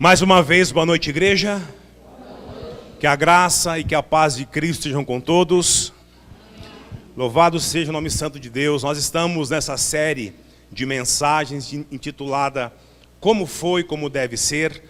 Mais uma vez, boa noite, igreja. Que a graça e que a paz de Cristo estejam com todos. Louvado seja o nome santo de Deus. Nós estamos nessa série de mensagens intitulada Como Foi, Como Deve Ser,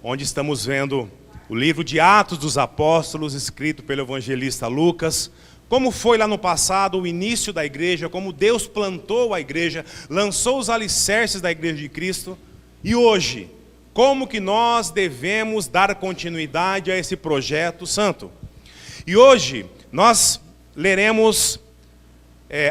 onde estamos vendo o livro de Atos dos Apóstolos, escrito pelo evangelista Lucas. Como foi lá no passado o início da igreja, como Deus plantou a igreja, lançou os alicerces da igreja de Cristo. E hoje, como que nós devemos dar continuidade a esse projeto santo? E hoje nós leremos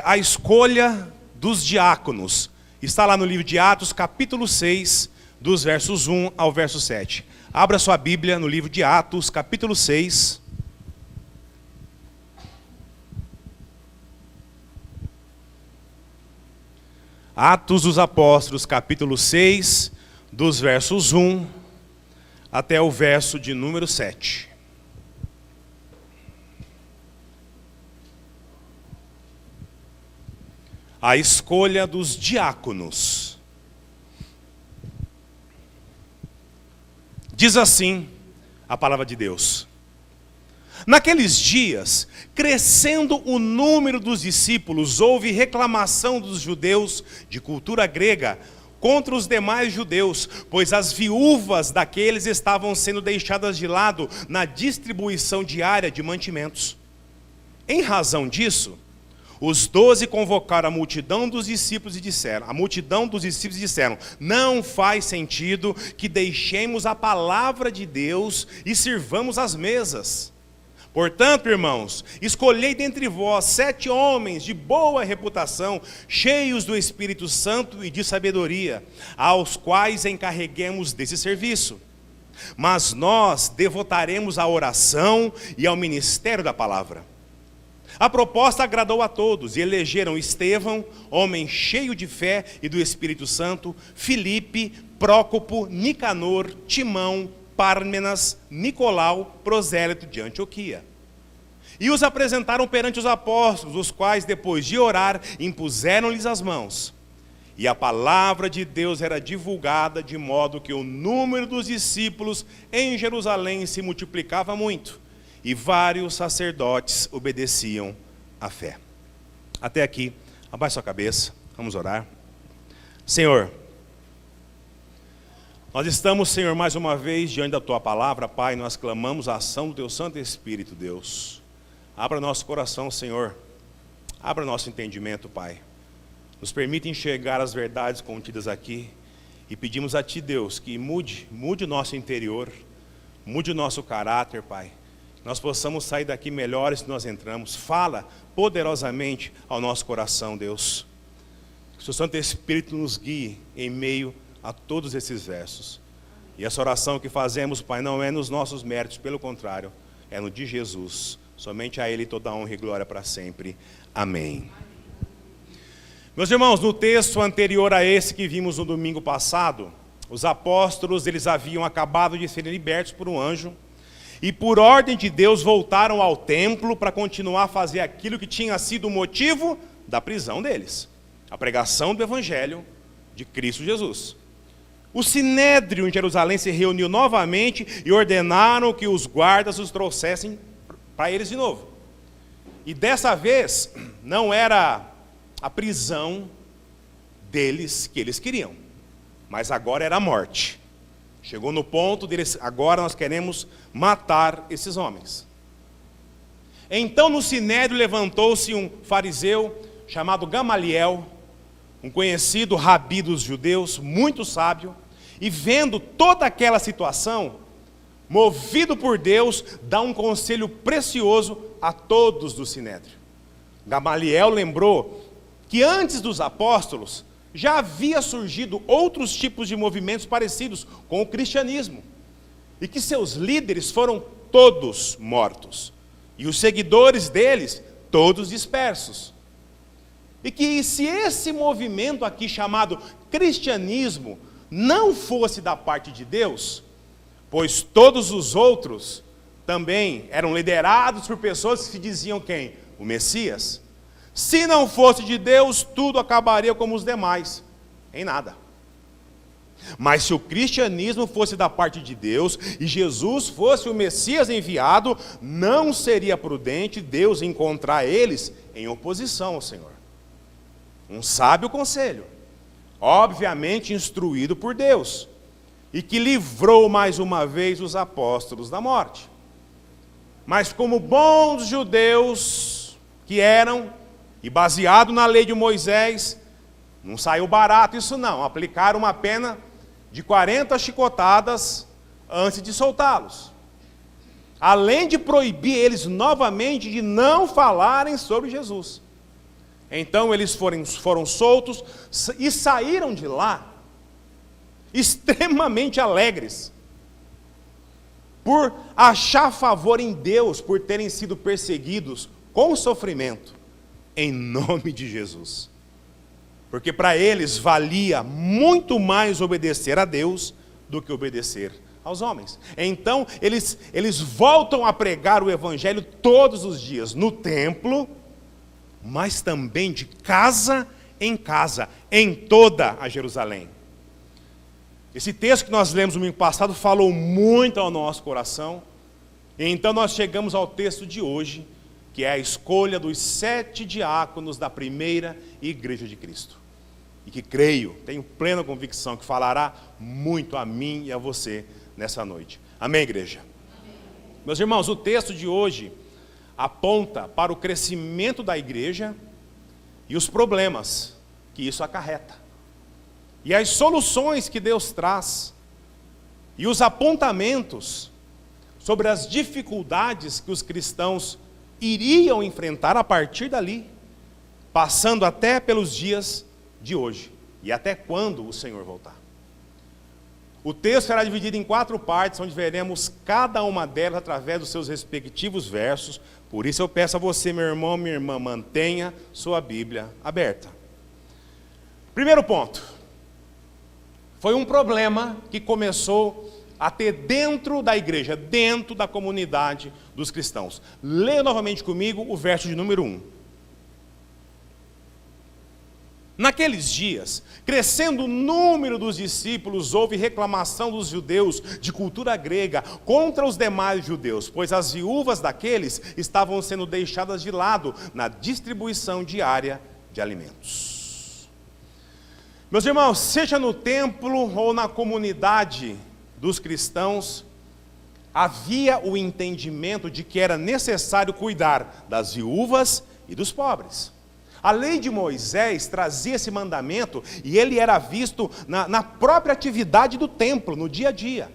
a escolha dos diáconos. Está lá no livro de Atos, capítulo 6, dos versos 1 ao verso 7. Abra sua Bíblia no livro de Atos, capítulo 6. Atos dos Apóstolos, capítulo 6, dos versos 1 até o verso de número 7. A escolha dos diáconos. Diz assim a palavra de Deus: naqueles dias, crescendo o número dos discípulos, houve reclamação dos judeus de cultura grega contra os demais judeus, pois as viúvas daqueles estavam sendo deixadas de lado na distribuição diária de mantimentos. Em razão disso, os 12 convocaram a multidão dos discípulos e disseram, não faz sentido que deixemos a palavra de Deus e sirvamos as mesas. Portanto, irmãos, escolhei dentre vós 7 homens de boa reputação, cheios do Espírito Santo e de sabedoria, aos quais encarreguemos desse serviço. Mas nós devotaremos à oração e ao ministério da palavra. A proposta agradou a todos e elegeram Estevão, homem cheio de fé e do Espírito Santo, Filipe, Prócopo, Nicanor, Timão, Pármenas, Nicolau, prosélito de Antioquia. E os apresentaram perante os apóstolos, os quais, depois de orar, impuseram-lhes as mãos. E a palavra de Deus era divulgada, de modo que o número dos discípulos em Jerusalém se multiplicava muito, e vários sacerdotes obedeciam à fé. Até aqui, abaixe sua cabeça, vamos orar. Senhor, nós estamos, Senhor, mais uma vez diante da Tua palavra, Pai, nós clamamos a ação do Teu Santo Espírito, Deus. Abra nosso coração, Senhor, abra nosso entendimento, Pai. Nos permita enxergar as verdades contidas aqui e pedimos a Ti, Deus, que mude o nosso interior, mude o nosso caráter, Pai. Nós possamos sair daqui melhores que nós entramos. Fala poderosamente ao nosso coração, Deus. Que o Seu Santo Espírito nos guie em meio a todos esses versos. E essa oração que fazemos, Pai, não é nos nossos méritos, pelo contrário, é no de Jesus. Somente a Ele toda a honra e glória para sempre. Amém. Meus irmãos, no texto anterior a esse que vimos no domingo passado, os apóstolos, eles haviam acabado de serem libertos por um anjo, e por ordem de Deus voltaram ao templo para continuar a fazer aquilo que tinha sido o motivo da prisão deles, a pregação do Evangelho de Cristo Jesus. O Sinédrio em Jerusalém se reuniu novamente e ordenaram que os guardas os trouxessem para eles de novo. E dessa vez, não era a prisão deles que eles queriam, mas agora era a morte. Chegou no ponto deles, agora nós queremos matar esses homens. Então no Sinédrio levantou-se um fariseu chamado Gamaliel, um conhecido rabi dos judeus, muito sábio, e vendo toda aquela situação, movido por Deus, dá um conselho precioso a todos do Sinédrio. Gamaliel lembrou que antes dos apóstolos já havia surgido outros tipos de movimentos parecidos com o cristianismo, e que seus líderes foram todos mortos, e os seguidores deles todos dispersos. E que se esse movimento aqui chamado cristianismo não fosse da parte de Deus, pois todos os outros também eram liderados por pessoas que se diziam quem? O Messias. Se não fosse de Deus, tudo acabaria como os demais, em nada. Mas se o cristianismo fosse da parte de Deus e Jesus fosse o Messias enviado, não seria prudente Deus encontrar eles em oposição ao Senhor. Um sábio conselho, obviamente instruído por Deus, e que livrou mais uma vez os apóstolos da morte. Mas como bons judeus que eram, e baseado na lei de Moisés, não saiu barato isso não, aplicaram uma pena de 40 chicotadas antes de soltá-los. Além de proibir eles novamente de não falarem sobre Jesus. Então eles foram soltos e saíram de lá extremamente alegres, por achar favor em Deus, por terem sido perseguidos com sofrimento, em nome de Jesus. Porque para eles valia muito mais obedecer a Deus do que obedecer aos homens. Então eles voltam a pregar o evangelho todos os dias, no templo, mas também de casa em casa, em toda a Jerusalém. Esse texto que nós lemos no domingo passado falou muito ao nosso coração. E então nós chegamos ao texto de hoje, que é a escolha dos 7 diáconos da primeira igreja de Cristo. E que creio, tenho plena convicção que falará muito a mim e a você nessa noite. Amém, igreja? Amém. Meus irmãos, o texto de hoje aponta para o crescimento da igreja e os problemas que isso acarreta. E as soluções que Deus traz, e os apontamentos sobre as dificuldades que os cristãos iriam enfrentar a partir dali, passando até pelos dias de hoje, e até quando o Senhor voltar. O texto será dividido em 4 partes, onde veremos cada uma delas através dos seus respectivos versos. Por isso eu peço a você, meu irmão, minha irmã, mantenha sua Bíblia aberta. Primeiro ponto. Foi um problema que começou a ter dentro da igreja, dentro da comunidade dos cristãos. Leia novamente comigo o verso de número 1. Naqueles dias, crescendo o número dos discípulos, houve reclamação dos judeus de cultura grega contra os demais judeus, pois as viúvas daqueles estavam sendo deixadas de lado na distribuição diária de alimentos. Meus irmãos, seja no templo ou na comunidade dos cristãos, havia o entendimento de que era necessário cuidar das viúvas e dos pobres. A lei de Moisés trazia esse mandamento e ele era visto na própria atividade do templo, no dia a dia,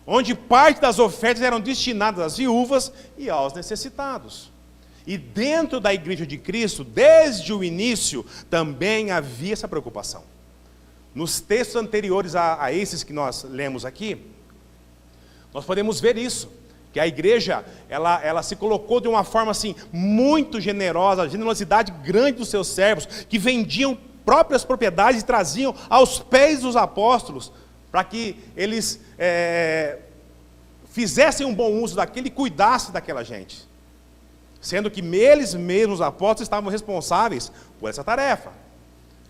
onde parte das ofertas eram destinadas às viúvas e aos necessitados. E dentro da igreja de Cristo, desde o início, também havia essa preocupação. Nos textos anteriores a esses que nós lemos aqui, nós podemos ver isso, que a igreja, ela se colocou de uma forma assim, muito generosa, a generosidade grande dos seus servos, que vendiam próprias propriedades e traziam aos pés dos apóstolos, para que eles fizessem um bom uso daquilo e cuidassem daquela gente. Sendo que eles mesmos, os apóstolos, estavam responsáveis por essa tarefa.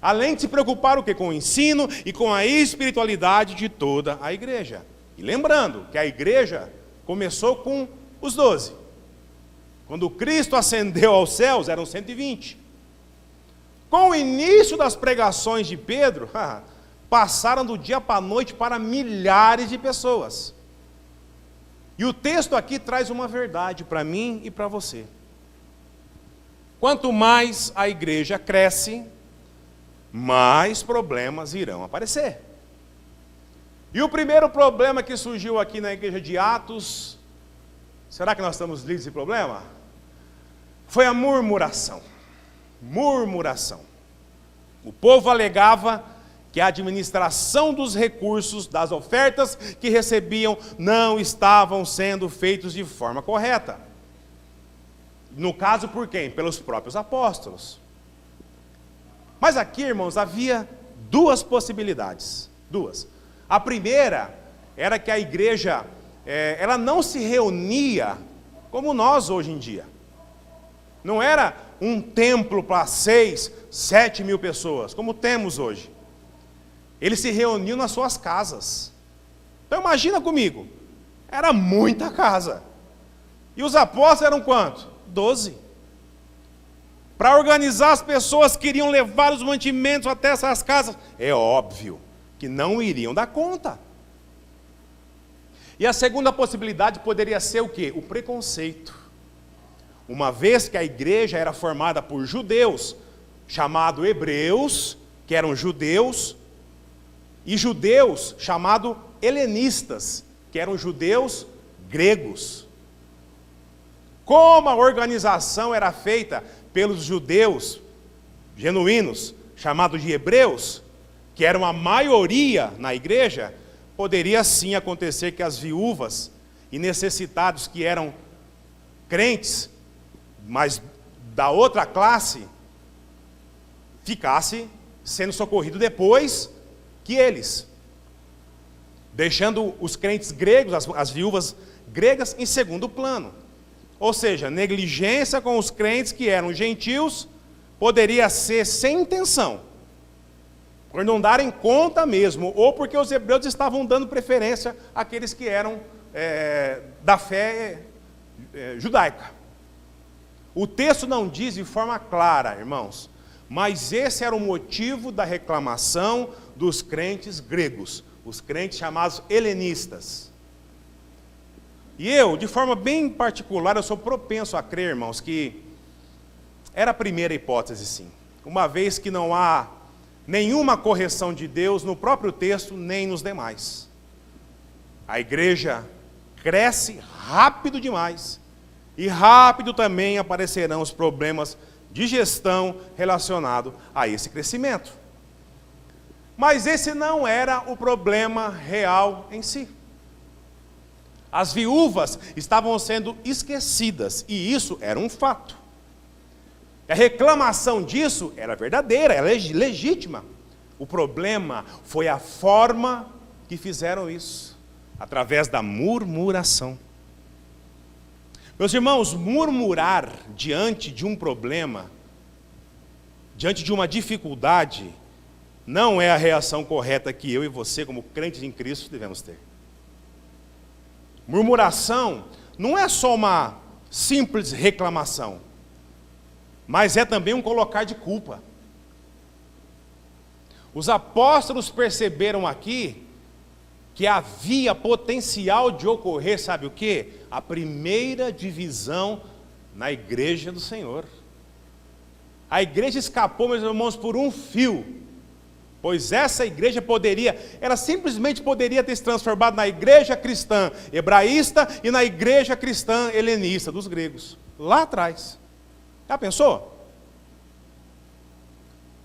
Além de se preocupar com o ensino e com a espiritualidade de toda a igreja. E lembrando que a igreja começou com os 12. Quando Cristo ascendeu aos céus, eram 120. Com o início das pregações de Pedro, passaram do dia para a noite para milhares de pessoas. E o texto aqui traz uma verdade para mim e para você. Quanto mais a igreja cresce, mais problemas irão aparecer. E o primeiro problema que surgiu aqui na igreja de Atos, será que nós estamos livres desse problema? Foi a murmuração. Murmuração. O povo alegava que a administração dos recursos, das ofertas que recebiam, não estavam sendo feitos de forma correta. No caso, por quem? Pelos próprios apóstolos. Mas aqui, irmãos, havia 2 possibilidades. 2. A primeira era que a igreja, ela não se reunia como nós hoje em dia. Não era um templo para 6, 7 mil pessoas, como temos hoje. Eles se reuniam nas suas casas. Então imagina comigo, era muita casa. E os apóstolos eram quantos? 12. Para organizar as pessoas que iriam levar os mantimentos até essas casas, é óbvio que não iriam dar conta. E a segunda possibilidade poderia ser o quê? O preconceito. Uma vez que a igreja era formada por judeus, chamados hebreus, que eram judeus, e judeus chamados helenistas, que eram judeus gregos. Como a organização era feita pelos judeus genuínos, chamados de hebreus, que eram a maioria na igreja, poderia sim acontecer que as viúvas e necessitados que eram crentes, mas da outra classe, ficasse sendo socorrido depois que eles, deixando os crentes gregos, as viúvas gregas, em segundo plano. Ou seja, negligência com os crentes que eram gentios poderia ser sem intenção, por não darem conta mesmo, ou porque os hebreus estavam dando preferência àqueles que eram da fé judaica. O texto não diz de forma clara, irmãos, mas esse era o motivo da reclamação dos crentes gregos, os crentes chamados helenistas. E eu, de forma bem particular, eu sou propenso a crer, irmãos, que era a primeira hipótese, sim. Uma vez que não há nenhuma correção de Deus no próprio texto, nem nos demais. A igreja cresce rápido demais, e rápido também aparecerão os problemas de gestão relacionados a esse crescimento. Mas esse não era o problema real em si. As viúvas estavam sendo esquecidas, e isso era um fato. A reclamação disso era verdadeira, era legítima. O problema foi a forma que fizeram isso, através da murmuração. Meus irmãos, murmurar diante de um problema, diante de uma dificuldade, não é a reação correta que eu e você, como crentes em Cristo, devemos ter. Murmuração não é só uma simples reclamação, mas é também um colocar de culpa. Os apóstolos perceberam aqui que havia potencial de ocorrer, sabe o quê? A primeira divisão na igreja do Senhor. A igreja escapou, meus irmãos, por um fio. Pois essa igreja ela simplesmente poderia ter se transformado na igreja cristã hebraísta e na igreja cristã helenista dos gregos, lá atrás. Já pensou?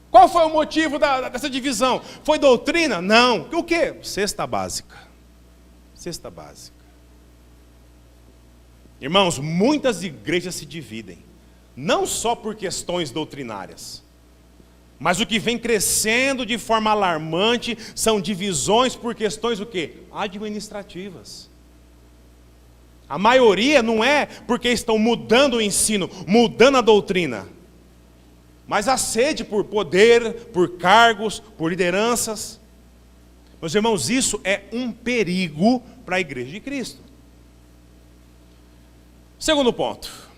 Qual foi o motivo dessa divisão? Foi doutrina? Não. O quê? Cesta básica. Cesta básica. Irmãos, muitas igrejas se dividem, não só por questões doutrinárias, mas o que vem crescendo de forma alarmante são divisões por questões o quê? Administrativas. A maioria não é porque estão mudando o ensino, mudando a doutrina, mas a sede por poder, por cargos, por lideranças. Meus irmãos, isso é um perigo para a igreja de Cristo. Segundo ponto.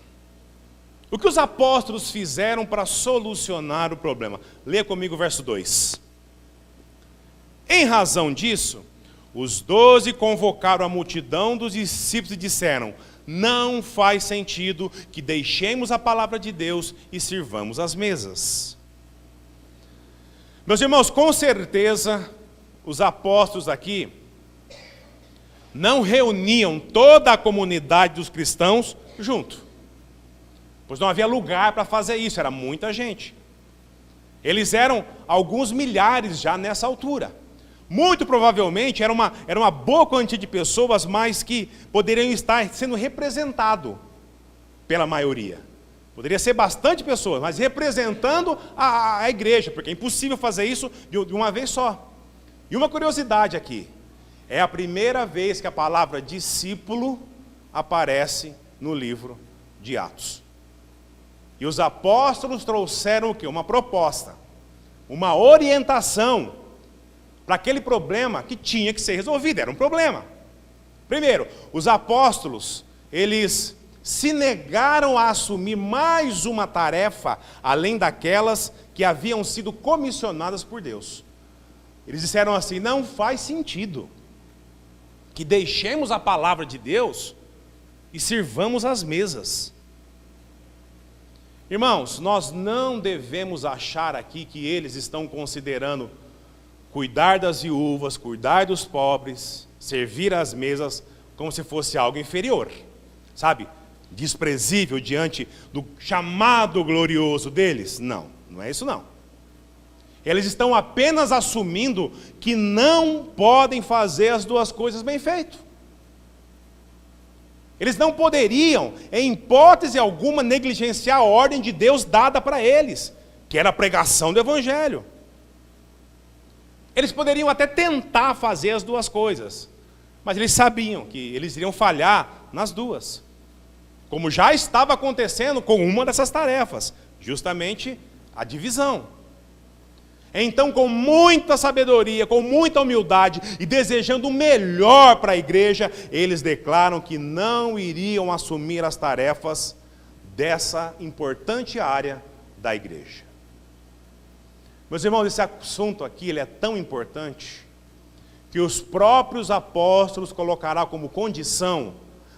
O que os apóstolos fizeram para solucionar o problema? Leia comigo o verso 2. Em razão disso, os 12 convocaram a multidão dos discípulos e disseram: não faz sentido que deixemos a palavra de Deus e sirvamos as mesas. Meus irmãos, com certeza, os apóstolos aqui não reuniam toda a comunidade dos cristãos junto. Pois não havia lugar para fazer isso, era muita gente. Eles eram alguns milhares já nessa altura. Muito provavelmente era uma boa quantia de pessoas, mas que poderiam estar sendo representado pela maioria. Poderia ser bastante pessoas, mas representando a igreja, porque é impossível fazer isso de uma vez só. E uma curiosidade aqui, é a primeira vez que a palavra discípulo aparece no livro de Atos. E os apóstolos trouxeram o quê? Uma proposta, uma orientação para aquele problema que tinha que ser resolvido. Era um problema. Primeiro, os apóstolos, eles se negaram a assumir mais uma tarefa, além daquelas que haviam sido comissionadas por Deus. Eles disseram assim: não faz sentido que deixemos a palavra de Deus e sirvamos as mesas. Irmãos, nós não devemos achar aqui que eles estão considerando cuidar das viúvas, cuidar dos pobres, servir às mesas como se fosse algo inferior, sabe? Desprezível diante do chamado glorioso deles. Não, não é isso não. Eles estão apenas assumindo que não podem fazer as duas coisas bem feito. Eles não poderiam, em hipótese alguma, negligenciar a ordem de Deus dada para eles, que era a pregação do Evangelho. Eles poderiam até tentar fazer as duas coisas, mas eles sabiam que eles iriam falhar nas duas, como já estava acontecendo com uma dessas tarefas, justamente a divisão. Então, com muita sabedoria, com muita humildade e desejando o melhor para a igreja, eles declaram que não iriam assumir as tarefas dessa importante área da igreja. Meus irmãos, esse assunto aqui ele é tão importante que os próprios apóstolos colocarão como condição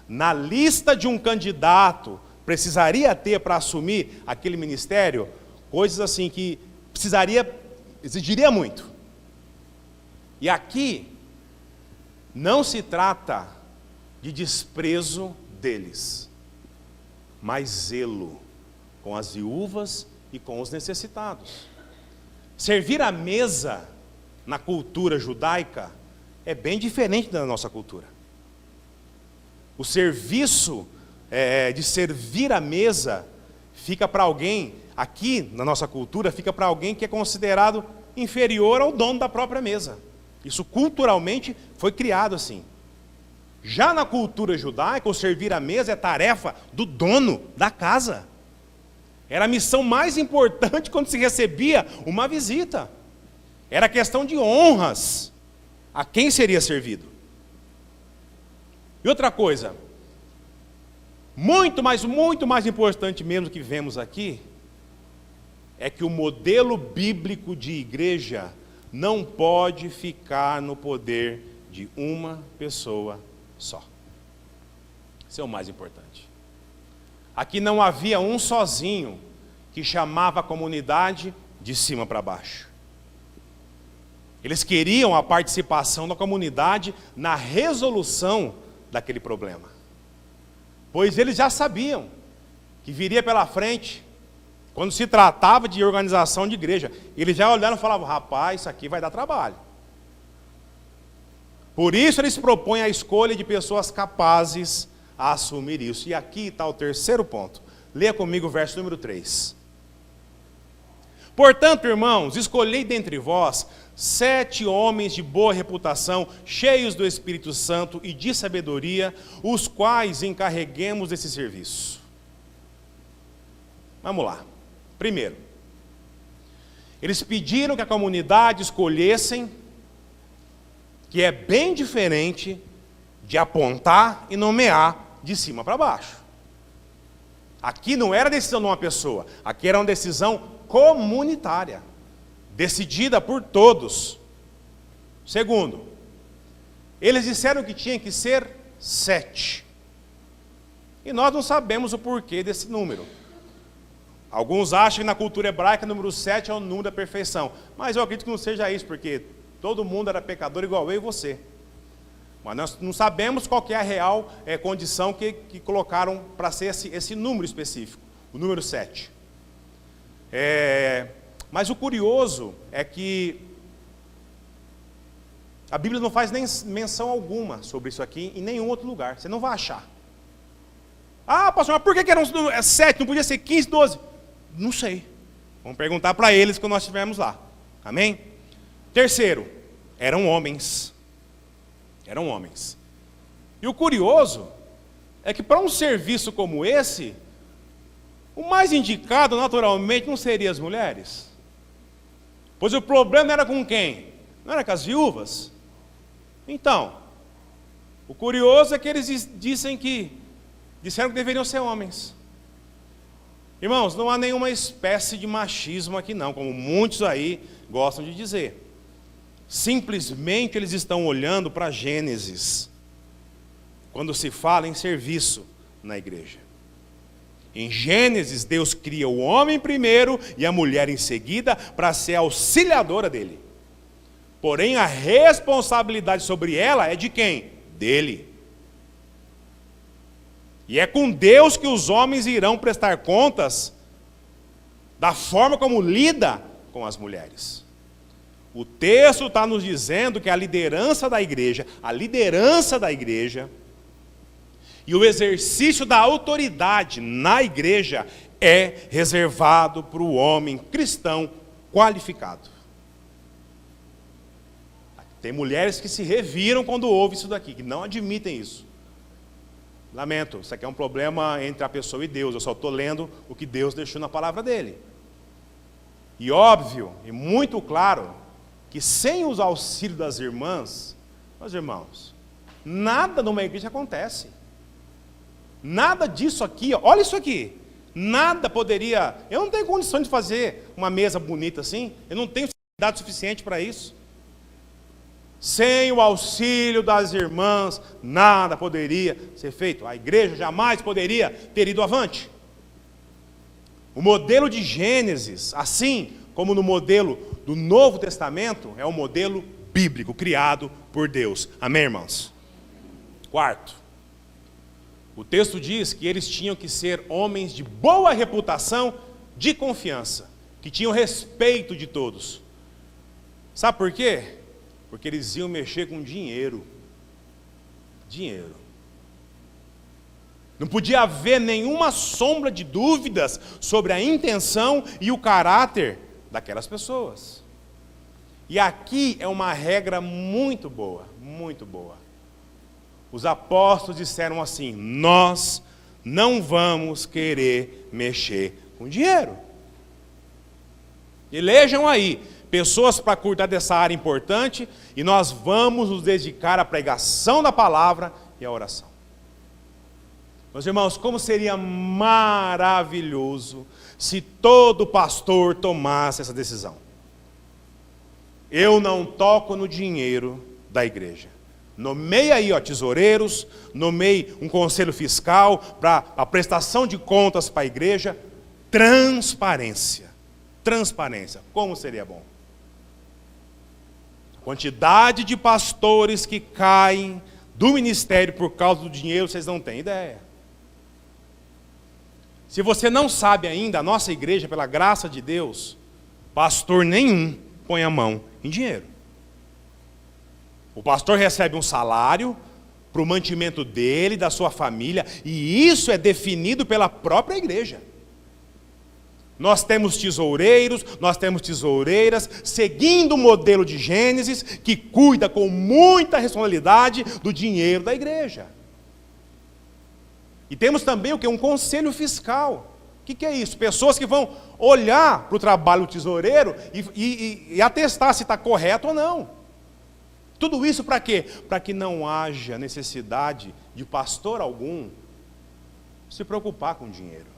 na lista de um candidato precisaria ter para assumir aquele ministério, coisas assim que exigiria muito. E aqui não se trata de desprezo deles, mas zelo com as viúvas e com os necessitados. Servir à mesa na cultura judaica é bem diferente da nossa cultura. O serviço de servir à mesa fica para alguém, aqui na nossa cultura, fica para alguém que é considerado inferior ao dono da própria mesa. Isso culturalmente foi criado assim. Já na cultura judaica, o servir à mesa é tarefa do dono da casa. Era a missão mais importante quando se recebia uma visita. Era questão de honras a quem seria servido. E outra coisa, muito mais importante mesmo que vemos aqui, é que o modelo bíblico de igreja não pode ficar no poder de uma pessoa só. Isso é o mais importante. Aqui não havia um sozinho que chamava a comunidade de cima para baixo. Eles queriam a participação da comunidade na resolução daquele problema. Pois eles já sabiam que viria pela frente, quando se tratava de organização de igreja, eles já olharam e falavam: rapaz, isso aqui vai dar trabalho. Por isso eles propõem a escolha de pessoas capazes a assumir isso. E aqui está o terceiro ponto. Leia comigo o verso número 3. Portanto, irmãos, escolhei dentre vós 7 homens de boa reputação, cheios do Espírito Santo e de sabedoria, os quais encarreguemos desse serviço. Vamos lá. Primeiro, eles pediram que a comunidade escolhessem, que é bem diferente de apontar e nomear de cima para baixo. Aqui não era decisão de uma pessoa, aqui era uma decisão comunitária, decidida por todos. Segundo, eles disseram que tinha que ser 7. E nós não sabemos o porquê desse número. Alguns acham que na cultura hebraica o número 7 é o número da perfeição. Mas eu acredito que não seja isso, porque todo mundo era pecador igual eu e você. Mas nós não sabemos qual que é a real condição que colocaram para ser esse número específico, o número 7. Mas o curioso é que a Bíblia não faz nem menção alguma sobre isso aqui em nenhum outro lugar. Você não vai achar. Ah, pastor, mas por que eram 7? Não podia ser 15, 12? Não sei. Vamos perguntar para eles quando nós estivermos lá. Amém? Terceiro, eram homens. Eram homens. E o curioso é que para um serviço como esse, o mais indicado naturalmente não seria as mulheres. Pois o problema era com quem? Não era com as viúvas? Então, o curioso é que eles disseram que deveriam ser homens. Irmãos, não há nenhuma espécie de machismo aqui não, como muitos aí gostam de dizer. Simplesmente eles estão olhando para Gênesis, quando se fala em serviço na igreja. Em Gênesis, Deus cria o homem primeiro e a mulher em seguida para ser auxiliadora dele. Porém, a responsabilidade sobre ela é de quem? Dele. E é com Deus que os homens irão prestar contas da forma como lida com as mulheres. O texto está nos dizendo que a liderança da igreja e o exercício da autoridade na igreja é reservado para o homem cristão qualificado. Tem mulheres que se reviram quando ouvem isso daqui, que não admitem isso. Lamento, isso aqui é um problema entre a pessoa e Deus, eu só estou lendo o que Deus deixou na palavra dele. E óbvio, e muito claro, que sem os auxílios das irmãs, meus irmãos, nada numa igreja acontece. Nada disso aqui, olha isso aqui, nada poderia, eu não tenho condição de fazer uma mesa bonita assim, eu não tenho idade suficiente para isso. Sem o auxílio das irmãs, nada poderia ser feito. A igreja jamais poderia ter ido avante. O modelo de Gênesis, assim como no modelo do Novo Testamento, é um modelo bíblico, criado por Deus. Amém, irmãos? Quarto, o texto diz que eles tinham que ser homens de boa reputação, de confiança, que tinham respeito de todos. Sabe por quê? Porque eles iam mexer com dinheiro. Dinheiro. Não podia haver nenhuma sombra de dúvidas sobre a intenção e o caráter daquelas pessoas. E aqui é uma regra muito boa, muito boa. Os apóstolos disseram assim: nós não vamos querer mexer com dinheiro. Elejam aí pessoas para cuidar dessa área importante, e nós vamos nos dedicar à pregação da palavra e à oração. Meus irmãos, como seria maravilhoso se todo pastor tomasse essa decisão. Eu não toco no dinheiro da igreja. Nomeie aí, tesoureiros, nomeie um conselho fiscal para a prestação de contas para a igreja. Transparência. Transparência. Como seria bom? Quantidade de pastores que caem do ministério por causa do dinheiro, vocês não têm ideia. Se você não sabe ainda, a nossa igreja, pela graça de Deus, pastor nenhum põe a mão em dinheiro. O pastor recebe um salário para o mantimento dele, da sua família, e isso é definido pela própria igreja. Nós temos tesoureiros, nós temos tesoureiras, seguindo o modelo de Gênesis, que cuida com muita responsabilidade do dinheiro da igreja. E temos também o que? Um conselho fiscal. O que é isso? Pessoas que vão olhar para o trabalho do tesoureiro e atestar se está correto ou não. Tudo isso para quê? Para que não haja necessidade de pastor algum se preocupar com dinheiro.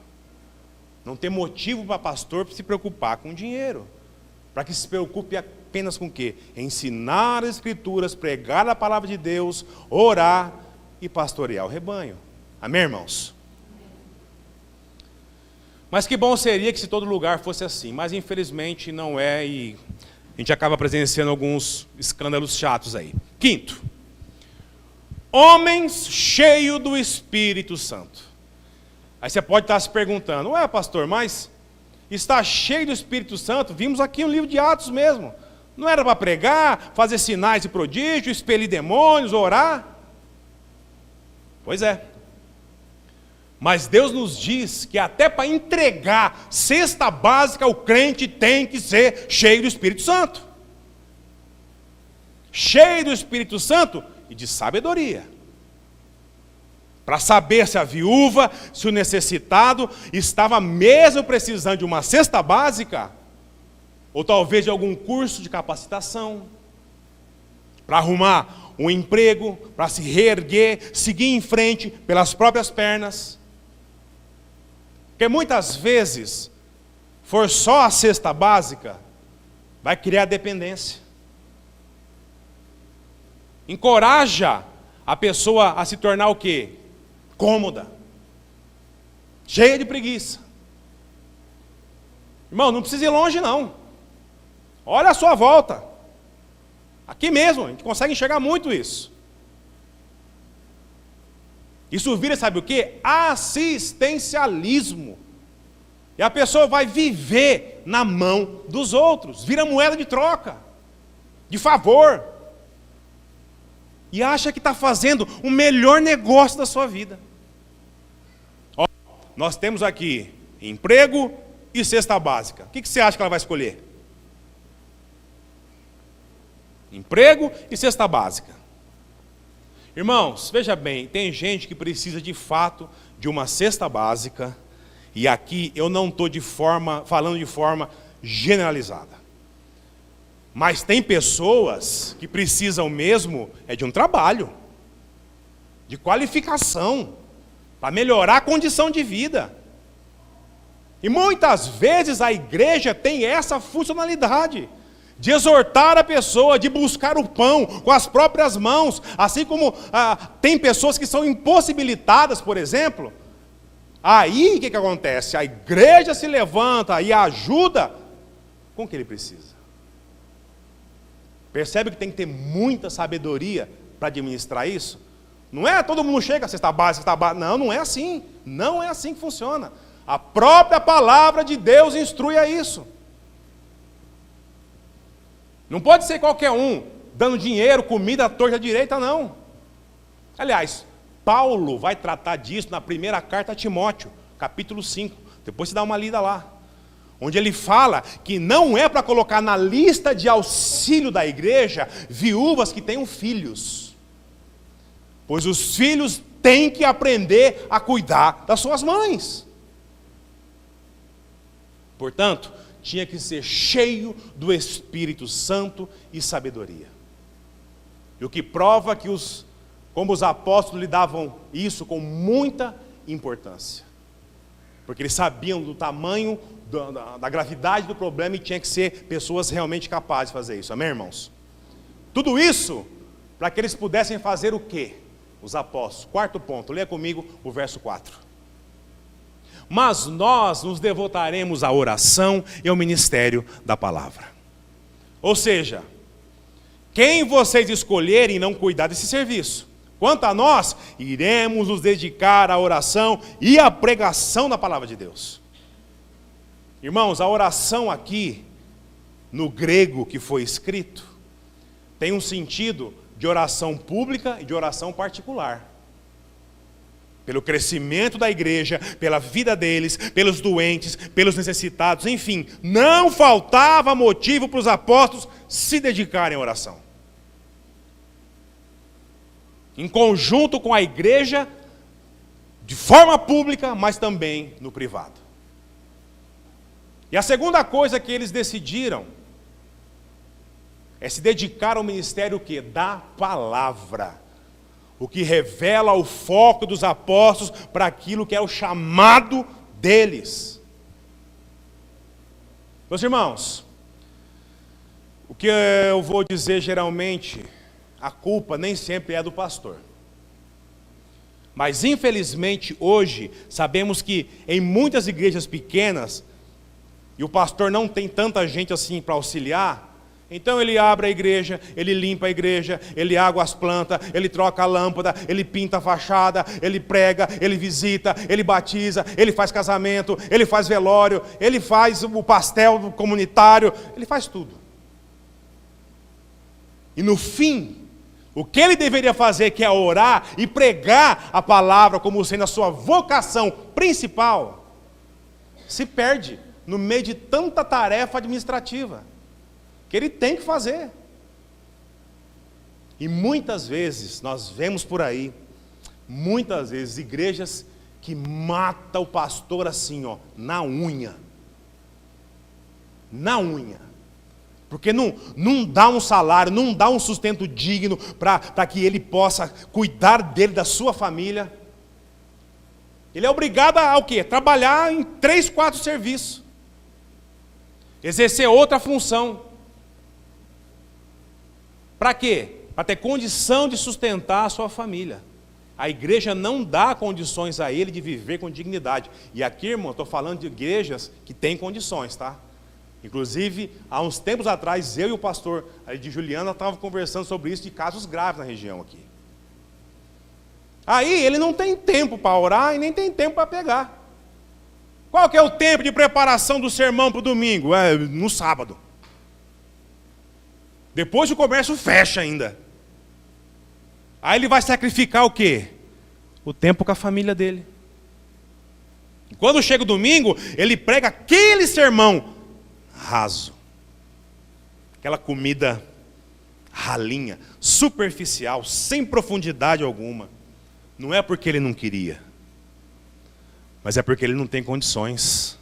Não tem motivo para pastor se preocupar com dinheiro. Para que se preocupe apenas com o quê? Ensinar as escrituras, pregar a palavra de Deus, orar e pastorear o rebanho. Amém, irmãos? Mas que bom seria que se todo lugar fosse assim. Mas infelizmente não é, e a gente acaba presenciando alguns escândalos chatos aí. Quinto, homens cheios do Espírito Santo. Aí você pode estar se perguntando: ué, pastor, mas está cheio do Espírito Santo? Vimos aqui no livro de Atos mesmo. Não era para pregar, fazer sinais e prodígios, expelir demônios, orar? Pois é. Mas Deus nos diz que até para entregar cesta básica, o crente tem que ser cheio do Espírito Santo. Cheio do Espírito Santo e de sabedoria. Para saber se a viúva, se o necessitado estava mesmo precisando de uma cesta básica, ou talvez de algum curso de capacitação, para arrumar um emprego, para se reerguer, seguir em frente pelas próprias pernas. Porque muitas vezes, for só a cesta básica, vai criar dependência. Encoraja a pessoa a se tornar o quê? Cômoda. Cheia de preguiça. Irmão, não precisa ir longe não. Olha a sua volta. Aqui mesmo, a gente consegue enxergar muito isso. Isso vira, sabe o quê? Assistencialismo. E a pessoa vai viver na mão dos outros. Vira moeda de troca. De favor. E acha que está fazendo o melhor negócio da sua vida. Ó, nós temos aqui emprego e cesta básica. O que você acha que ela vai escolher? Emprego e cesta básica. Irmãos, veja bem, tem gente que precisa de fato de uma cesta básica, e aqui eu não estou falando de forma generalizada. Mas tem pessoas que precisam mesmo de um trabalho, de qualificação, para melhorar a condição de vida. E muitas vezes a igreja tem essa funcionalidade, de exortar a pessoa, de buscar o pão com as próprias mãos, assim como tem pessoas que são impossibilitadas, por exemplo. Aí o que acontece? A igreja se levanta e ajuda com o que ele precisa. Percebe que tem que ter muita sabedoria para administrar isso? Não é todo mundo chega a cesta básica, não, não é assim. Não é assim que funciona. A própria palavra de Deus instrui a isso. Não pode ser qualquer um dando dinheiro, comida à torta à direita, não. Aliás, Paulo vai tratar disso na primeira carta a Timóteo, capítulo 5. Depois você dá uma lida lá. Onde ele fala que não é para colocar na lista de auxílio da igreja viúvas que tenham filhos. Pois os filhos têm que aprender a cuidar das suas mães. Portanto, tinha que ser cheio do Espírito Santo e sabedoria. E o que prova que como os apóstolos lidavam isso com muita importância. Porque eles sabiam do tamanho, da gravidade do problema, e tinha que ser pessoas realmente capazes de fazer isso. Amém, irmãos? Tudo isso para que eles pudessem fazer o quê? Os apóstolos. Quarto ponto, leia comigo o verso 4. Mas nós nos devotaremos à oração e ao ministério da palavra. Ou seja, quem vocês escolherem não cuidar desse serviço. Quanto a nós, iremos nos dedicar à oração e à pregação da palavra de Deus. Irmãos, a oração aqui, no grego que foi escrito, tem um sentido de oração pública e de oração particular. Pelo crescimento da igreja, pela vida deles, pelos doentes, pelos necessitados, enfim, não faltava motivo para os apóstolos se dedicarem à oração. Em conjunto com a igreja, de forma pública, mas também no privado. E a segunda coisa que eles decidiram é se dedicar ao ministério o quê? Da palavra. O que revela o foco dos apóstolos para aquilo que é o chamado deles. Meus irmãos, o que eu vou dizer geralmente, a culpa nem sempre é do pastor. Mas infelizmente hoje, sabemos que em muitas igrejas pequenas, e o pastor não tem tanta gente assim para auxiliar, então ele abre a igreja, ele limpa a igreja, ele água as plantas, ele troca a lâmpada, ele pinta a fachada, ele prega, ele visita, ele batiza, ele faz casamento, ele faz velório, ele faz o pastel comunitário, ele faz tudo. E no fim, o que ele deveria fazer, que é orar e pregar a palavra como sendo a sua vocação principal, se perde no meio de tanta tarefa administrativa que ele tem que fazer. E muitas vezes, nós vemos por aí, muitas vezes, igrejas que matam o pastor assim, ó, na unha. Na unha. Porque não dá um salário, não dá um sustento digno para que ele possa cuidar dele, da sua família. Ele é obrigado a o quê? Trabalhar em 3, 4 serviços. Exercer outra função. Para quê? Para ter condição de sustentar a sua família. A igreja não dá condições a ele de viver com dignidade. E aqui, irmão, estou falando de igrejas que têm condições, tá? Inclusive, há uns tempos atrás, eu e o pastor de Juliana estávamos conversando sobre isso, de casos graves na região aqui. Aí ele não tem tempo para orar e nem tem tempo para pegar. Qual que é o tempo de preparação do sermão para o domingo? É no sábado. Depois o comércio fecha ainda. Aí ele vai sacrificar o quê? O tempo com a família dele. E quando chega o domingo, ele prega aquele sermão raso. Aquela comida ralinha, superficial, sem profundidade alguma. Não é porque ele não queria, mas é porque ele não tem condições.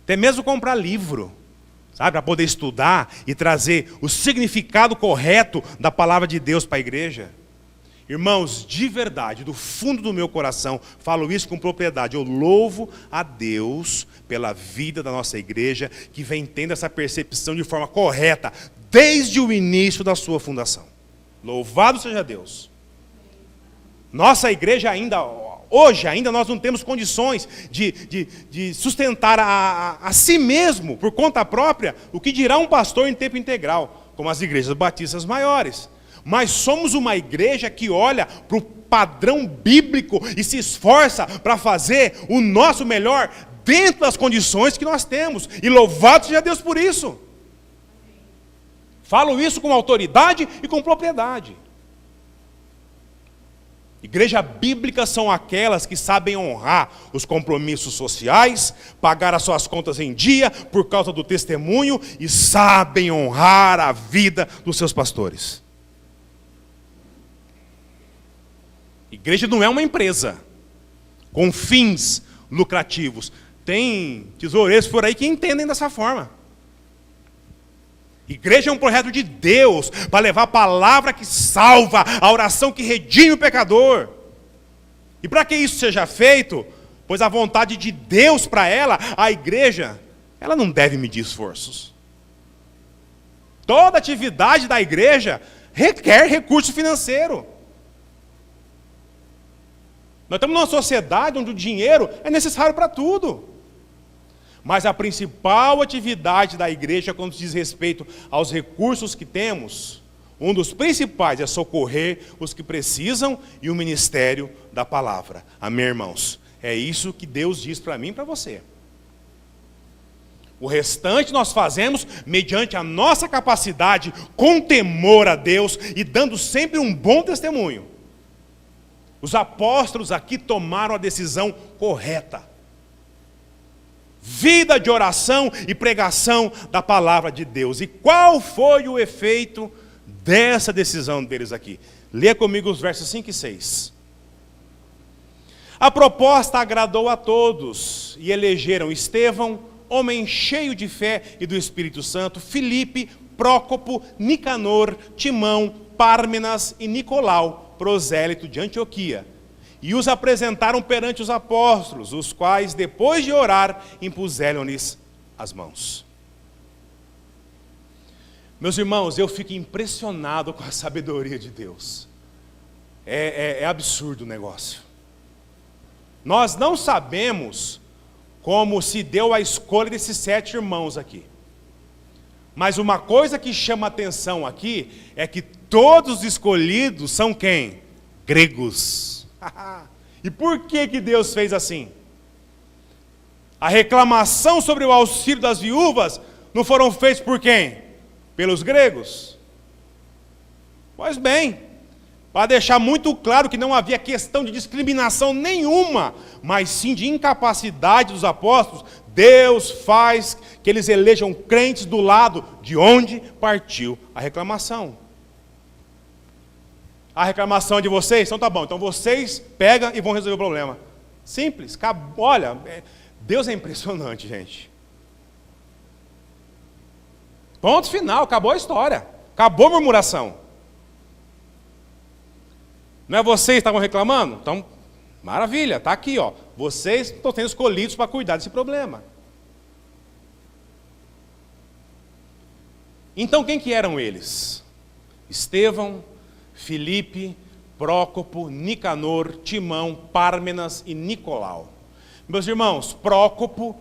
Até mesmo comprar livro, sabe, para poder estudar e trazer o significado correto da palavra de Deus para a igreja. Irmãos, de verdade, do fundo do meu coração, falo isso com propriedade. Eu louvo a Deus pela vida da nossa igreja, que vem tendo essa percepção de forma correta, desde o início da sua fundação. Louvado seja Deus. Nossa igreja hoje ainda nós não temos condições de sustentar a si mesmo, por conta própria, o que dirá um pastor em tempo integral, como as igrejas batistas maiores. Mas somos uma igreja que olha para o padrão bíblico e se esforça para fazer o nosso melhor dentro das condições que nós temos. E louvado seja Deus por isso. Falo isso com autoridade e com propriedade. Igreja bíblica são aquelas que sabem honrar os compromissos sociais, pagar as suas contas em dia por causa do testemunho e sabem honrar a vida dos seus pastores. Igreja não é uma empresa com fins lucrativos. Tem tesoureiros por aí que entendem dessa forma. Igreja é um projeto de Deus para levar a palavra que salva, a oração que redime o pecador. E para que isso seja feito, pois a vontade de Deus para ela, a igreja, ela não deve medir esforços. Toda atividade da igreja requer recurso financeiro. Nós estamos numa sociedade onde o dinheiro é necessário para tudo. Mas a principal atividade da igreja, quando diz respeito aos recursos que temos, um dos principais é socorrer os que precisam e o ministério da palavra. Amém, irmãos? É isso que Deus diz para mim e para você. O restante nós fazemos mediante a nossa capacidade, com temor a Deus e dando sempre um bom testemunho. Os apóstolos aqui tomaram a decisão correta. Vida de oração e pregação da palavra de Deus. E qual foi o efeito dessa decisão deles aqui? Leia comigo os versos 5 e 6. A proposta agradou a todos e elegeram Estevão, homem cheio de fé e do Espírito Santo, Filipe, Prócopo, Nicanor, Timão, Pármenas e Nicolau, prosélito de Antioquia, e os apresentaram perante os apóstolos, os quais, depois de orar, impuseram-lhes as mãos. Meus irmãos, eu fico impressionado com a sabedoria de Deus. É absurdo o negócio. Nós não sabemos como se deu a escolha desses 7 irmãos aqui. Mas uma coisa que chama a atenção aqui é que todos os escolhidos são quem? Gregos. E por que Deus fez assim? A reclamação sobre o auxílio das viúvas não foram feitas por quem? Pelos gregos? Pois bem, para deixar muito claro que não havia questão de discriminação nenhuma, mas sim de incapacidade dos apóstolos, Deus faz que eles elejam crentes do lado de onde partiu a reclamação. A reclamação é de vocês? Então tá bom, então vocês pegam e vão resolver o problema. Simples, olha, Deus é impressionante, gente. Ponto final, acabou a história. Acabou a murmuração. Não é vocês que estavam reclamando? Então, maravilha, está aqui, ó. Vocês estão sendo escolhidos para cuidar desse problema. Então, quem que eram eles? Estevão, Filipe, Prócopo, Nicanor, Timão, Pármenas e Nicolau. Meus irmãos, Prócopo,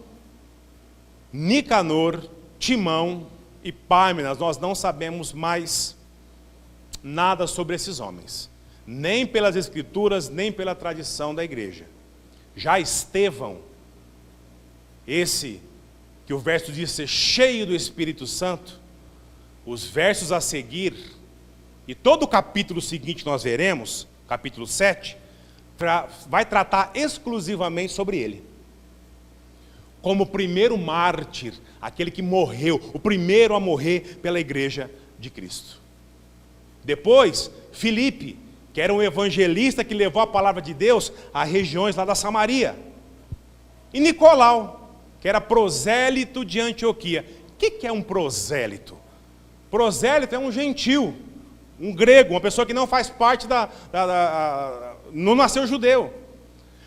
Nicanor, Timão e Pármenas, nós não sabemos mais nada sobre esses homens, nem pelas escrituras, nem pela tradição da igreja. Já Estevão, esse que o verso diz ser cheio do Espírito Santo, os versos a seguir, e todo o capítulo seguinte nós veremos, capítulo 7, vai tratar exclusivamente sobre ele. Como o primeiro mártir, aquele que morreu, o primeiro a morrer pela igreja de Cristo. Depois, Filipe, que era um evangelista que levou a palavra de Deus a regiões lá da Samaria. E Nicolau, que era prosélito de Antioquia. O que é um prosélito? Prosélito é um gentil, um grego, uma pessoa que não faz parte não nasceu judeu,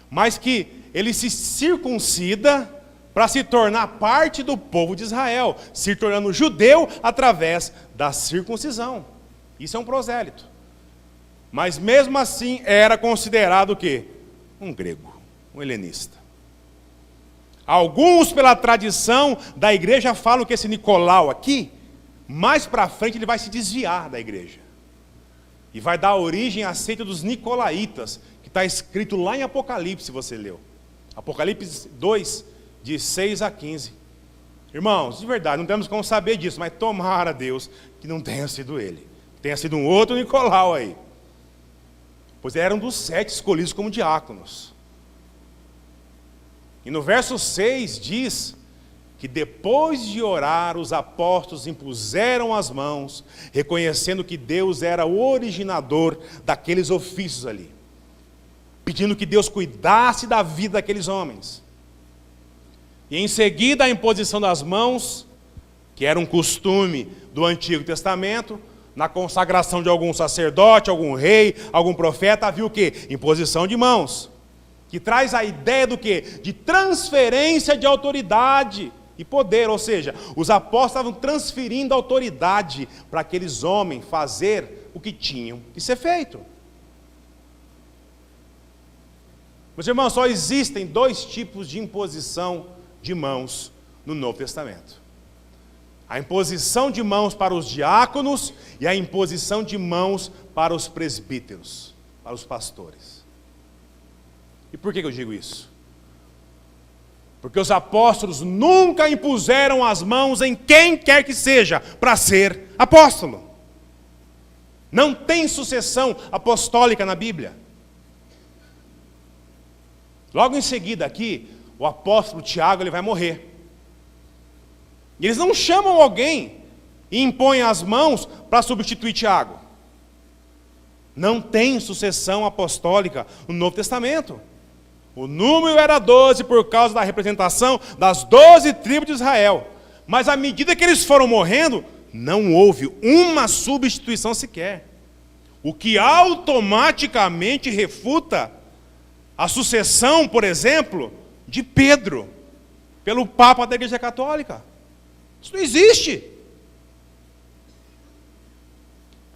mas que ele se circuncida para se tornar parte do povo de Israel, se tornando judeu através da circuncisão. Isso é um prosélito. Mas mesmo assim era considerado o quê? Um grego, um helenista. Alguns, pela tradição da igreja, falam que esse Nicolau aqui, mais para frente ele vai se desviar da igreja. E vai dar origem à seita dos nicolaítas, que está escrito lá em Apocalipse, você leu. Apocalipse 2, de 6 a 15. Irmãos, de verdade, não temos como saber disso, mas tomara a Deus que não tenha sido ele. Tenha sido um outro Nicolau aí. Pois eram dos 7 escolhidos como diáconos. E no verso 6 diz que depois de orar, os apóstolos impuseram as mãos, reconhecendo que Deus era o originador daqueles ofícios ali, pedindo que Deus cuidasse da vida daqueles homens. E em seguida a imposição das mãos, que era um costume do Antigo Testamento, na consagração de algum sacerdote, algum rei, algum profeta, havia o quê? Imposição de mãos, que traz a ideia do quê? De transferência de autoridade e poder, ou seja, os apóstolos estavam transferindo autoridade para aqueles homens fazer o que tinham que ser feito. Meus irmãos, só existem 2 tipos de imposição de mãos no Novo Testamento. A imposição de mãos para os diáconos e a imposição de mãos para os presbíteros, para os pastores. E por que eu digo isso? Porque os apóstolos nunca impuseram as mãos em quem quer que seja para ser apóstolo. Não tem sucessão apostólica na Bíblia. Logo em seguida aqui, o apóstolo Tiago ele vai morrer. E eles não chamam alguém e impõem as mãos para substituir Tiago. Não tem sucessão apostólica no Novo Testamento. O número era 12 por causa da representação das 12 tribos de Israel. Mas à medida que eles foram morrendo, não houve uma substituição sequer. O que automaticamente refuta a sucessão, por exemplo, de Pedro, pelo Papa da Igreja Católica. Isso não existe.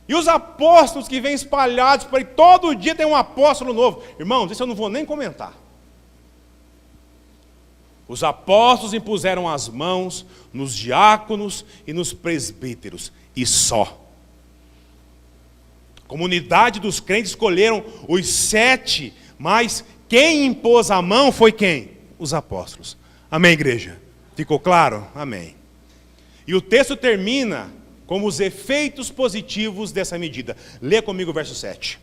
E os apóstolos que vêm espalhados por aí, todo dia tem um apóstolo novo. Irmãos, isso eu não vou nem comentar. Os apóstolos impuseram as mãos nos diáconos e nos presbíteros, e só. A comunidade dos crentes escolheram os 7, mas quem impôs a mão foi quem? Os apóstolos. Amém, igreja? Ficou claro? Amém. E o texto termina com os efeitos positivos dessa medida. Lê comigo o verso 7.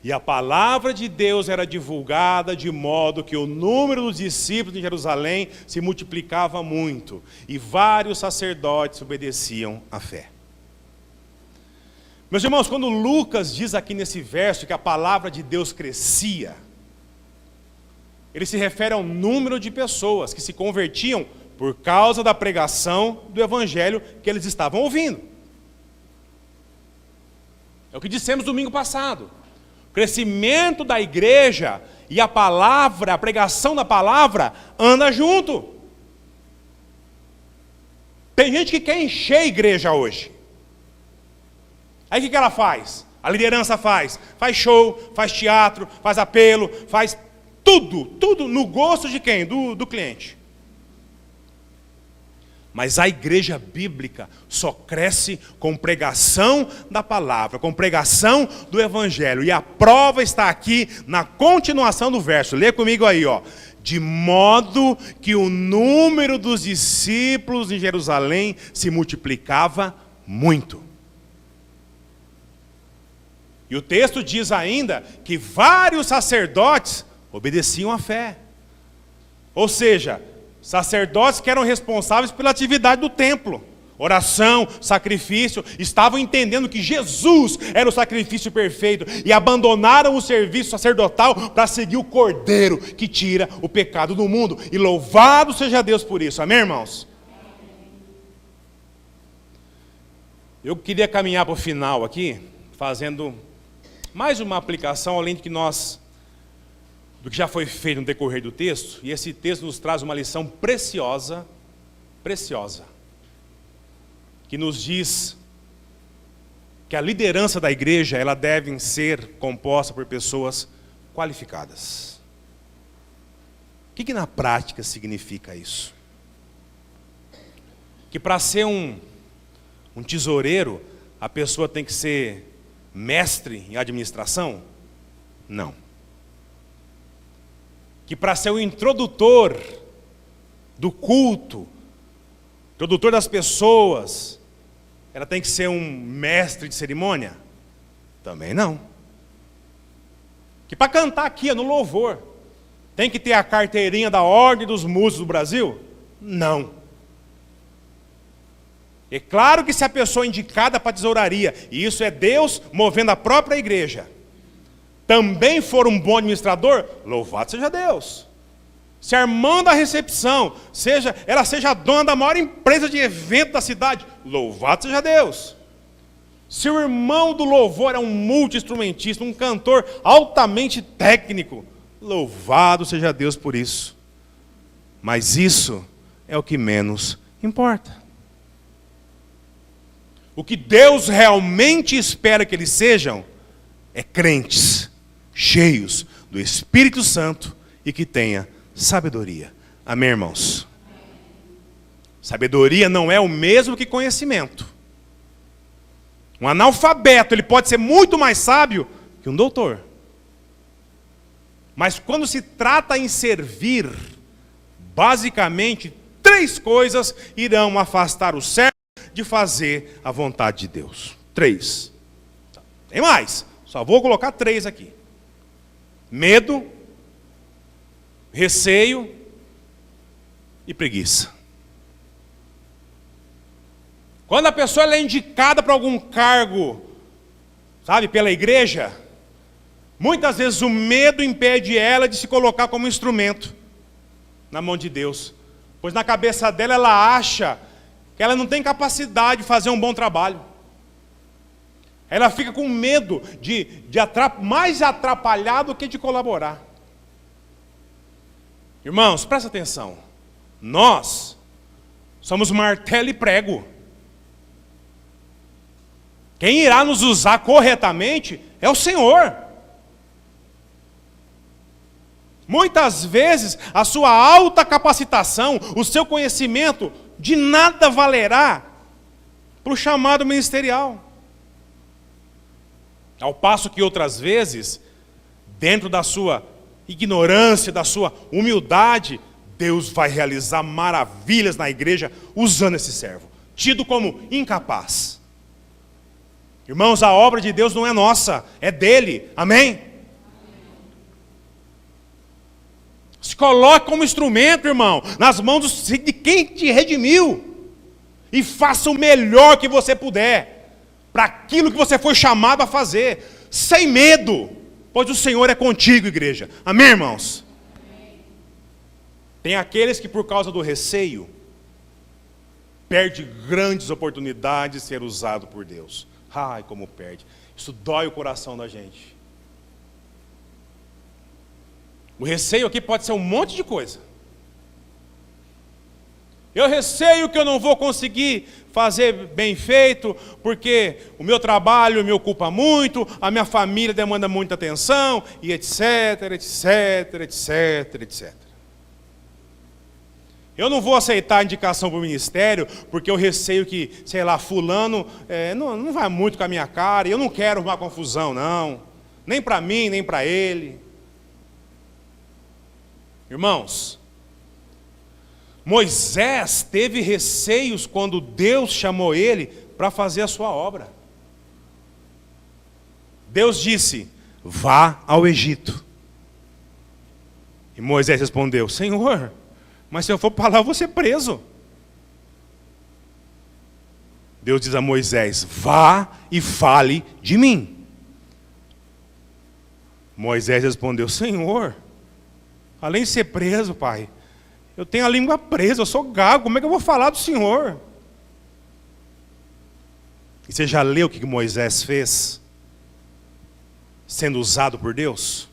E a palavra de Deus era divulgada de modo que o número dos discípulos de Jerusalém se multiplicava muito, e vários sacerdotes obedeciam à fé. Meus irmãos, quando Lucas diz aqui nesse verso que a palavra de Deus crescia, ele se refere ao número de pessoas que se convertiam Por causa da pregação do evangelho que eles estavam ouvindo. É o que dissemos domingo passado. O crescimento da igreja e a palavra, a pregação da palavra, anda junto. Tem gente que quer encher a igreja hoje. Aí o que ela faz? A liderança faz show, faz teatro, faz apelo, faz tudo no gosto de quem? Do cliente. Mas a igreja bíblica só cresce com pregação da palavra, com pregação do evangelho. E a prova está aqui na continuação do verso. Lê comigo aí, ó. De modo que o número dos discípulos em Jerusalém se multiplicava muito. E o texto diz ainda que vários sacerdotes obedeciam à fé. Ou seja, sacerdotes que eram responsáveis pela atividade do templo. Oração, sacrifício, estavam entendendo que Jesus era o sacrifício perfeito e abandonaram o serviço sacerdotal para seguir o Cordeiro que tira o pecado do mundo. E louvado seja Deus por isso. Amém, irmãos? Eu queria caminhar para o final aqui, fazendo mais uma aplicação, além do que já foi feito no decorrer do texto. E esse texto nos traz uma lição preciosa, que nos diz que a liderança da igreja, ela deve ser composta por pessoas qualificadas. O que na prática significa isso? Que para ser um tesoureiro, a pessoa tem que ser mestre em administração? Não. Que para ser o introdutor do culto, introdutor das pessoas, ela tem que ser um mestre de cerimônia? Também não. Que para cantar aqui no louvor, tem que ter a carteirinha da Ordem dos Músicos do Brasil? Não. É claro que se a pessoa indicada para a tesouraria, e isso é Deus movendo a própria igreja, também for um bom administrador, louvado seja Deus. Se a irmã da recepção, ela seja a dona da maior empresa de evento da cidade, louvado seja Deus. Se o irmão do louvor é um multi-instrumentista, um cantor altamente técnico, louvado seja Deus por isso. Mas isso é o que menos importa. O que Deus realmente espera que eles sejam é crentes, cheios do Espírito Santo e que tenha sabedoria. Amém, irmãos? Sabedoria não é o mesmo que conhecimento. Um analfabeto, ele pode ser muito mais sábio que um doutor. Mas quando se trata em servir, basicamente, 3 coisas irão afastar o servo de fazer a vontade de Deus. 3. Tem mais, só vou colocar 3 aqui. Medo, receio e preguiça. Quando a pessoa é indicada para algum cargo, sabe, pela igreja, muitas vezes o medo impede ela de se colocar como instrumento na mão de Deus. Pois na cabeça dela ela acha que ela não tem capacidade de fazer um bom trabalho. Ela fica com medo mais atrapalhar do que de colaborar. Irmãos, presta atenção. Nós somos martelo e prego. Quem irá nos usar corretamente é o Senhor. Muitas vezes a sua alta capacitação, o seu conhecimento, de nada valerá para o chamado ministerial. Ao passo que outras vezes, dentro da sua ignorância, da sua humildade, Deus vai realizar maravilhas na igreja usando esse servo, tido como incapaz. Irmãos, a obra de Deus não é nossa, é dele. Amém? Se coloque como instrumento, irmão, nas mãos de quem te redimiu. E faça o melhor que você puder para aquilo que você foi chamado a fazer, sem medo, pois o Senhor é contigo, igreja. Amém, irmãos? Amém. Tem aqueles que por causa do receio perde grandes oportunidades de ser usado por Deus. Ai, como perde. Isso dói o coração da gente. O receio aqui pode ser um monte de coisa. Eu receio que eu não vou conseguir fazer bem feito, porque o meu trabalho me ocupa muito, a minha família demanda muita atenção, e etc, etc, etc, etc. Eu não vou aceitar a indicação para o ministério, porque eu receio que, sei lá, fulano não vai muito com a minha cara, e eu não quero uma confusão, não. Nem para mim, nem para ele. Irmãos, Moisés teve receios quando Deus chamou ele para fazer a sua obra. Deus disse, vá ao Egito. E Moisés respondeu, Senhor, mas se eu for para lá eu vou ser preso. Deus diz a Moisés, vá e fale de mim. Moisés respondeu, Senhor, além de ser preso, pai, eu tenho a língua presa, eu sou gago, como é que eu vou falar do Senhor? E você já leu o que Moisés fez? Sendo usado por Deus?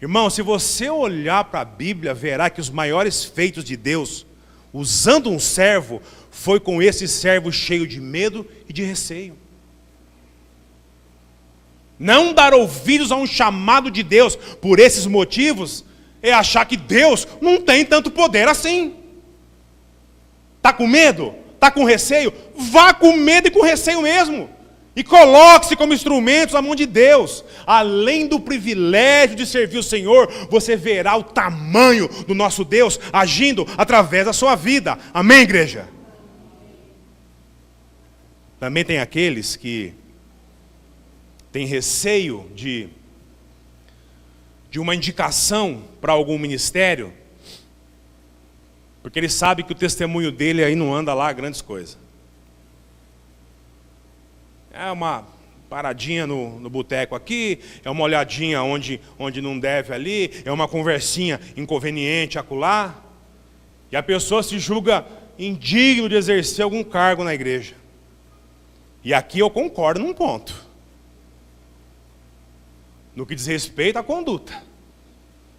Irmão, se você olhar para a Bíblia, verá que os maiores feitos de Deus, usando um servo, foi com esse servo cheio de medo e de receio. Não dar ouvidos a um chamado de Deus por esses motivos é achar que Deus não tem tanto poder assim. Está com medo? Está com receio? Vá com medo e com receio mesmo. E coloque-se como instrumentos à mão de Deus. Além do privilégio de servir o Senhor, você verá o tamanho do nosso Deus agindo através da sua vida. Amém, igreja? Também tem aqueles que têm receio de uma indicação para algum ministério, porque ele sabe que o testemunho dele aí não anda lá grandes coisas. É uma paradinha no boteco aqui, é uma olhadinha onde não deve ali, é uma conversinha inconveniente acolá, e a pessoa se julga indigno de exercer algum cargo na igreja. E aqui eu concordo num ponto. No que diz respeito à conduta.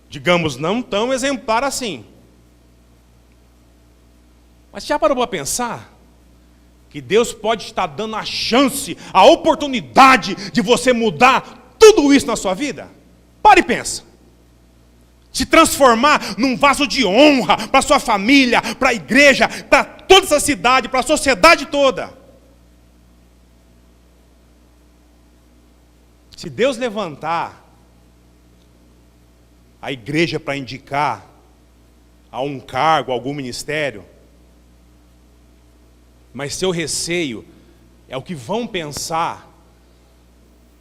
Digamos, não tão exemplar assim. Mas já parou para pensar que Deus pode estar dando a chance, a oportunidade de você mudar tudo isso na sua vida? Para e pensa. Se transformar num vaso de honra para a sua família, para a igreja, para toda essa cidade, para a sociedade toda. Se Deus levantar a igreja para indicar a um cargo, a algum ministério, mas seu receio é o que vão pensar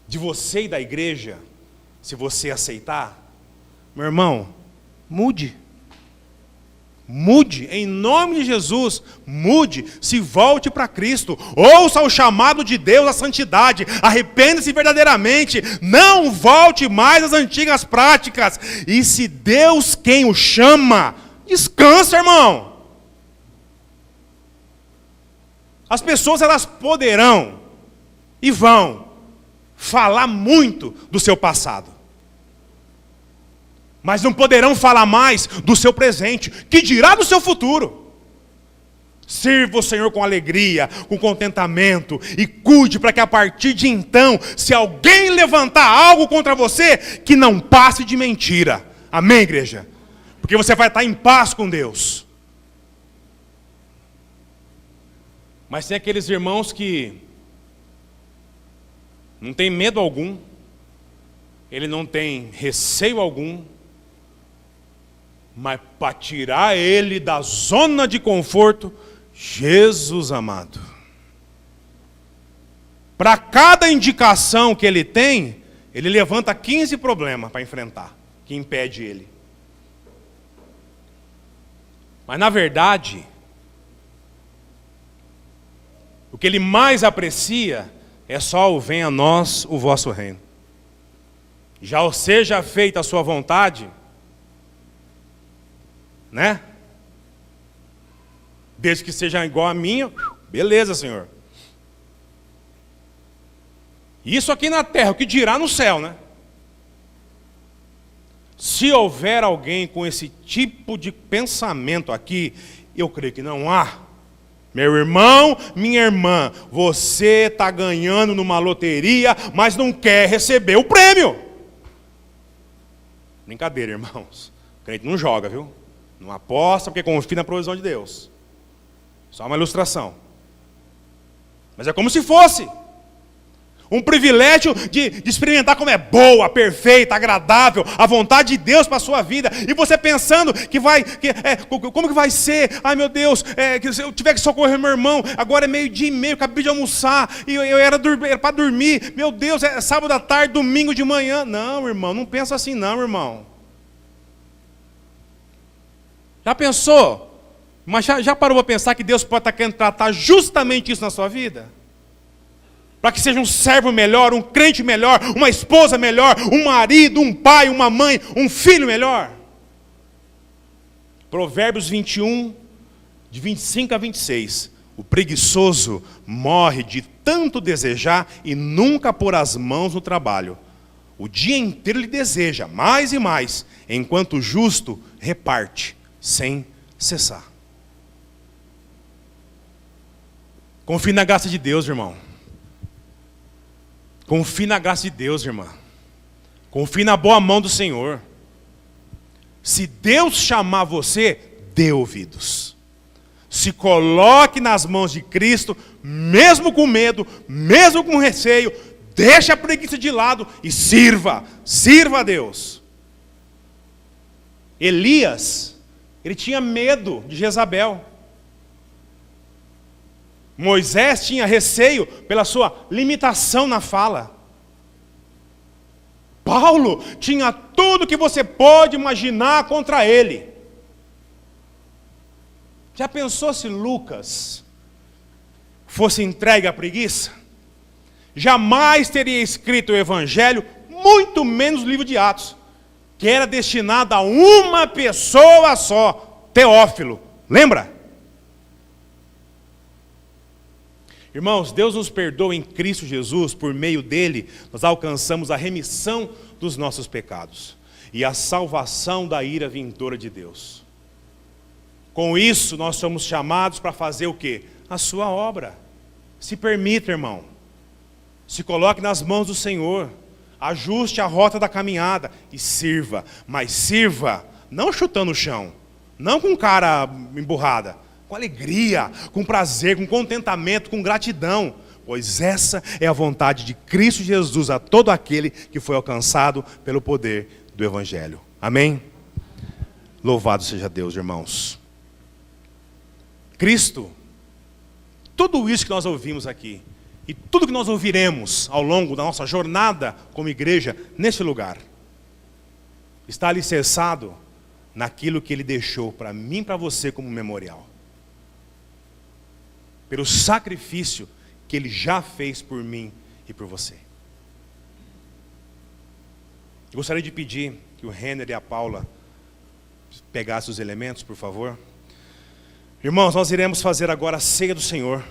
de você e da igreja, se você aceitar, meu irmão, mude. Mude, em nome de Jesus, mude, se volte para Cristo, ouça o chamado de Deus à santidade, arrependa-se verdadeiramente, não volte mais às antigas práticas, e se Deus quem o chama, descansa, irmão. As pessoas elas poderão e vão falar muito do seu passado, mas não poderão falar mais do seu presente, que dirá do seu futuro. Sirva o Senhor com alegria, com contentamento, e cuide para que a partir de então, se alguém levantar algo contra você, que não passe de mentira. Amém, igreja? Porque você vai estar em paz com Deus. Mas tem aqueles irmãos que não tem medo algum, ele não tem receio algum, mas para tirar ele da zona de conforto, Jesus amado. Para cada indicação que ele tem, ele levanta 15 problemas para enfrentar, que impede ele. Mas na verdade, o que ele mais aprecia é só o venha a nós o vosso reino. Já seja feita a sua vontade, né? Desde que seja igual a minha, beleza, Senhor. Isso aqui na terra, o que dirá no céu, né? Se houver alguém com esse tipo de pensamento aqui, eu creio que não há. Meu irmão, minha irmã, você está ganhando numa loteria, mas não quer receber o prêmio. Brincadeira, irmãos. O crente não joga, viu? Não aposta porque confia na provisão de Deus. Só uma ilustração. Mas é como se fosse um privilégio de experimentar como é boa, perfeita, agradável, a vontade de Deus para a sua vida. E você pensando que vai, como que vai ser? Ai meu Deus, que se eu tiver que socorrer meu irmão, agora é 12:30, acabei de almoçar, e eu era para dormir. Meu Deus, é sábado à tarde, domingo de manhã. Não, irmão, não pensa assim não, irmão. Já pensou? Mas já parou para pensar que Deus pode estar querendo tratar justamente isso na sua vida? Para que seja um servo melhor, um crente melhor, uma esposa melhor, um marido, um pai, uma mãe, um filho melhor. Provérbios 21, de 25 a 26. O preguiçoso morre de tanto desejar e nunca pôr as mãos no trabalho. O dia inteiro ele deseja mais e mais, enquanto o justo reparte sem cessar. Confie na graça de Deus, irmão. Confie na graça de Deus, irmã. Confie na boa mão do Senhor. Se Deus chamar você, dê ouvidos. Se coloque nas mãos de Cristo, mesmo com medo, mesmo com receio, deixe a preguiça de lado e sirva a Deus. Elias, ele tinha medo de Jezabel. Moisés tinha receio pela sua limitação na fala. Paulo tinha tudo que você pode imaginar contra ele. Já pensou se Lucas fosse entregue à preguiça? Jamais teria escrito o Evangelho, muito menos o livro de Atos, que era destinado a uma pessoa só, Teófilo. Lembra? Irmãos, Deus nos perdoa em Cristo Jesus, por meio dele, nós alcançamos a remissão dos nossos pecados e a salvação da ira vindoura de Deus. Com isso, nós somos chamados para fazer o quê? A sua obra. Se permita, irmão. Se coloque nas mãos do Senhor. Ajuste a rota da caminhada e sirva. Mas sirva, não chutando o chão, não com cara emburrada. Com alegria, com prazer, com contentamento, com gratidão. Pois essa é a vontade de Cristo Jesus a todo aquele que foi alcançado pelo poder do Evangelho. Amém? Louvado seja Deus, irmãos. Cristo, tudo isso que nós ouvimos aqui, e tudo que nós ouviremos ao longo da nossa jornada como igreja, nesse lugar, está alicerçado naquilo que Ele deixou para mim e para você como memorial. Pelo sacrifício que Ele já fez por mim e por você. Eu gostaria de pedir que o Renner e a Paula pegassem os elementos, por favor. Irmãos, nós iremos fazer agora a ceia do Senhor.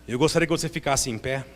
Eu gostaria que você ficasse em pé.